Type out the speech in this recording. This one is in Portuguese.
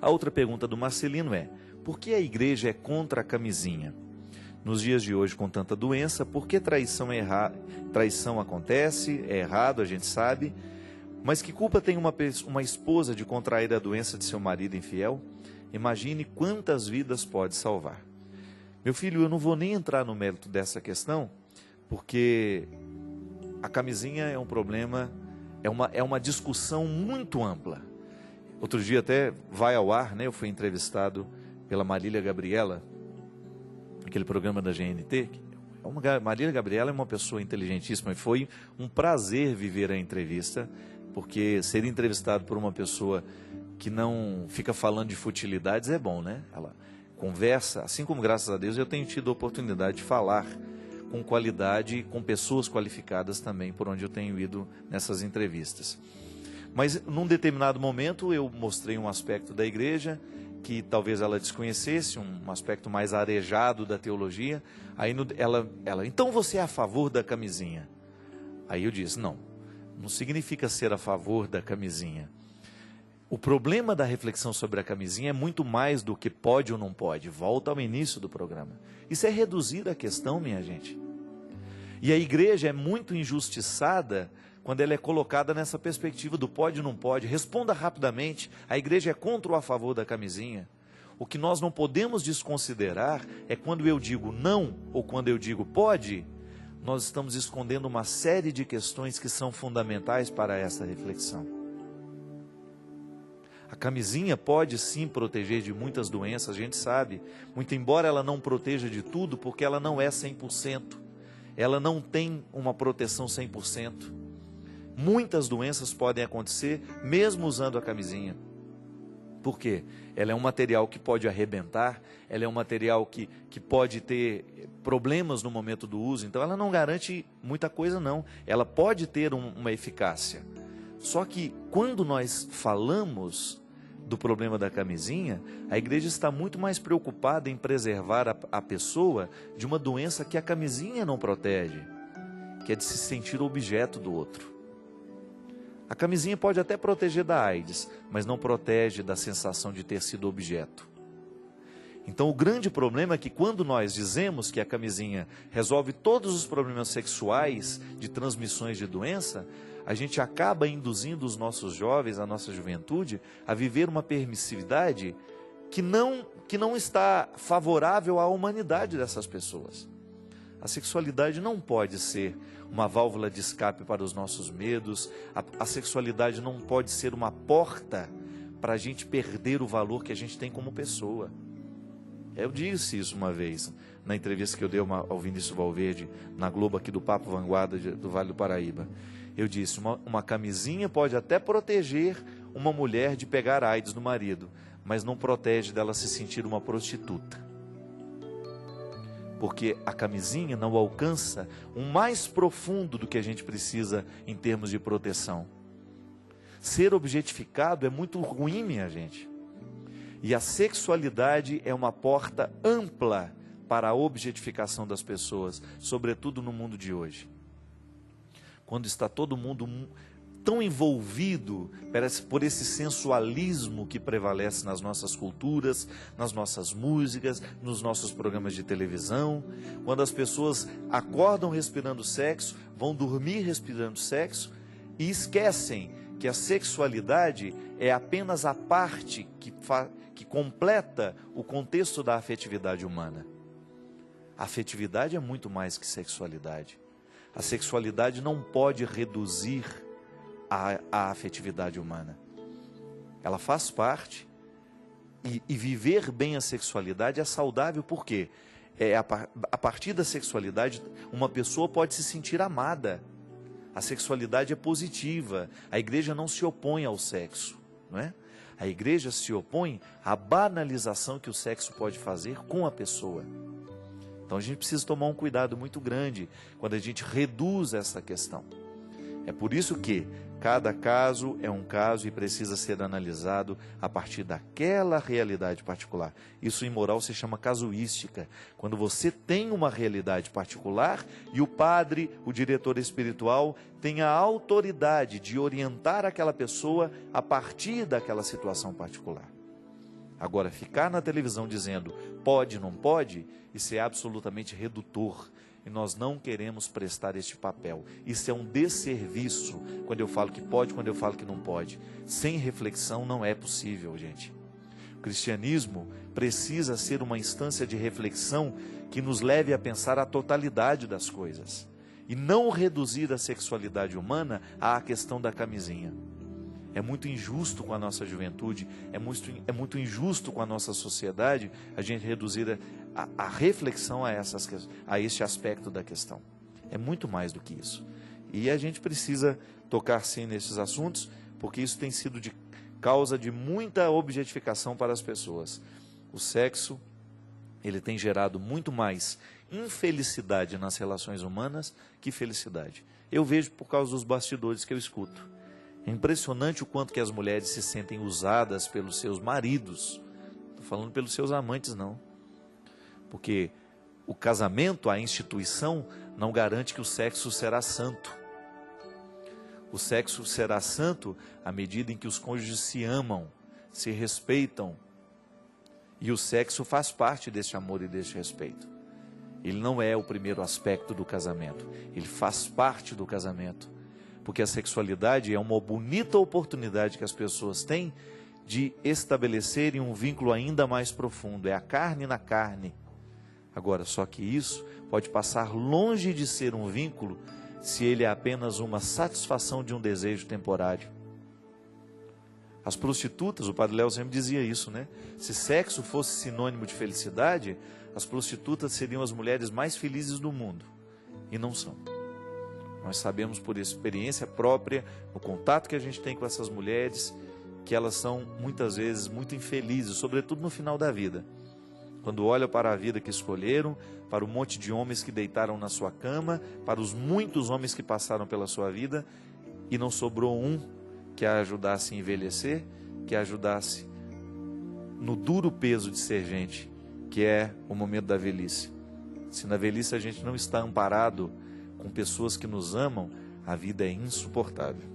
A outra pergunta do Marcelino é: por que a igreja é contra a camisinha? Nos dias de hoje, com tanta doença, por que traição acontece? É errado, a gente sabe. Mas que culpa tem uma esposa de contrair a doença de seu marido infiel? Imagine quantas vidas pode salvar. Meu filho, eu não vou nem entrar no mérito dessa questão, porque a camisinha é um problema, é uma discussão muito ampla. Outro dia até vai ao ar, né? Eu fui entrevistado pela Marília Gabriela, aquele programa da GNT. Marília Gabriela é uma pessoa inteligentíssima e foi um prazer viver a entrevista, porque ser entrevistado por uma pessoa que não fica falando de futilidades é bom, né? Ela conversa, assim como, graças a Deus, eu tenho tido a oportunidade de falar com qualidade, com pessoas qualificadas também, por onde eu tenho ido nessas entrevistas. Mas, num determinado momento, eu mostrei um aspecto da igreja que talvez ela desconhecesse, um aspecto mais arejado da teologia. Aí ela, então você é a favor da camisinha? Aí eu disse, não significa ser a favor da camisinha. O problema da reflexão sobre a camisinha é muito mais do que pode ou não pode. Volta ao início do programa. Isso é reduzir a questão, minha gente. E a igreja é muito injustiçada quando ela é colocada nessa perspectiva do pode ou não pode. Responda rapidamente, a igreja é contra ou a favor da camisinha? O que nós não podemos desconsiderar é quando eu digo não ou quando eu digo pode, nós estamos escondendo uma série de questões que são fundamentais para essa reflexão. A camisinha pode sim proteger de muitas doenças, a gente sabe, muito embora ela não proteja de tudo, porque ela não é 100%, ela não tem uma proteção 100%. Muitas doenças podem acontecer mesmo usando a camisinha. Por quê? Ela é um material que pode arrebentar, ela é um material que pode ter problemas no momento do uso, então ela não garante muita coisa não, ela pode ter uma eficácia. Só que quando nós falamos do problema da camisinha, a igreja está muito mais preocupada em preservar a pessoa de uma doença que a camisinha não protege, que é de se sentir objeto do outro. A camisinha pode até proteger da AIDS, mas não protege da sensação de ter sido objeto. Então o grande problema é que quando nós dizemos que a camisinha resolve todos os problemas sexuais de transmissões de doença, a gente acaba induzindo os nossos jovens, a nossa juventude, a viver uma permissividade que não está favorável à humanidade dessas pessoas. A sexualidade não pode ser uma válvula de escape para os nossos medos, a sexualidade não pode ser uma porta para a gente perder o valor que a gente tem como pessoa. Eu disse isso uma vez, na entrevista que eu dei ao Vinícius Valverde, na Globo aqui do Papo Vanguarda do Vale do Paraíba. Eu disse, uma camisinha pode até proteger uma mulher de pegar AIDS do marido, mas não protege dela se sentir uma prostituta. Porque a camisinha não alcança o mais profundo do que a gente precisa em termos de proteção. Ser objetificado é muito ruim, minha gente. E a sexualidade é uma porta ampla para a objetificação das pessoas, sobretudo no mundo de hoje. Quando está todo mundo tão envolvido por esse sensualismo que prevalece nas nossas culturas, nas nossas músicas, nos nossos programas de televisão, quando as pessoas acordam respirando sexo, vão dormir respirando sexo e esquecem que a sexualidade é apenas a parte que completa o contexto da afetividade humana. A afetividade é muito mais que sexualidade. A sexualidade não pode reduzir a afetividade humana. Ela faz parte e viver bem a sexualidade é saudável porque a partir da sexualidade uma pessoa pode se sentir amada. A sexualidade é positiva. A igreja não se opõe ao sexo, não é? A igreja se opõe à banalização que o sexo pode fazer com a pessoa. Então a gente precisa tomar um cuidado muito grande quando a gente reduz essa questão. É por isso que cada caso é um caso e precisa ser analisado a partir daquela realidade particular. Isso em moral se chama casuística. Quando você tem uma realidade particular e o padre, o diretor espiritual, tem a autoridade de orientar aquela pessoa a partir daquela situação particular. Agora, ficar na televisão dizendo pode, não pode, isso é absolutamente redutor. E nós não queremos prestar este papel. Isso é um desserviço quando eu falo que pode, quando eu falo que não pode. Sem reflexão não é possível, gente. O cristianismo precisa ser uma instância de reflexão que nos leve a pensar a totalidade das coisas. E não reduzir a sexualidade humana à questão da camisinha. É muito injusto com a nossa juventude, é muito injusto com a nossa sociedade a gente reduzir a reflexão a este aspecto da questão. É muito mais do que isso. E a gente precisa tocar sim nesses assuntos, porque isso tem sido de causa de muita objetificação para as pessoas. O sexo, ele tem gerado muito mais infelicidade nas relações humanas que felicidade. Eu vejo por causa dos bastidores que eu escuto. É impressionante o quanto que as mulheres se sentem usadas pelos seus maridos. Não estou falando pelos seus amantes, não. Porque o casamento, a instituição, não garante que o sexo será santo. O sexo será santo à medida em que os cônjuges se amam, se respeitam. E o sexo faz parte deste amor e deste respeito. Ele não é o primeiro aspecto do casamento. Ele faz parte do casamento. Porque a sexualidade é uma bonita oportunidade que as pessoas têm de estabelecerem um vínculo ainda mais profundo. É a carne na carne. Agora, só que isso pode passar longe de ser um vínculo se ele é apenas uma satisfação de um desejo temporário. As prostitutas, o Padre Léo sempre dizia isso, né? Se sexo fosse sinônimo de felicidade, as prostitutas seriam as mulheres mais felizes do mundo. E não são. Nós sabemos por experiência própria, no contato que a gente tem com essas mulheres, que elas são muitas vezes muito infelizes, sobretudo no final da vida. Quando olham para a vida que escolheram, para o monte de homens que deitaram na sua cama, para os muitos homens que passaram pela sua vida, e não sobrou um que a ajudasse a envelhecer, que a ajudasse no duro peso de ser gente, que é o momento da velhice. Se na velhice a gente não está amparado com pessoas que nos amam, a vida é insuportável.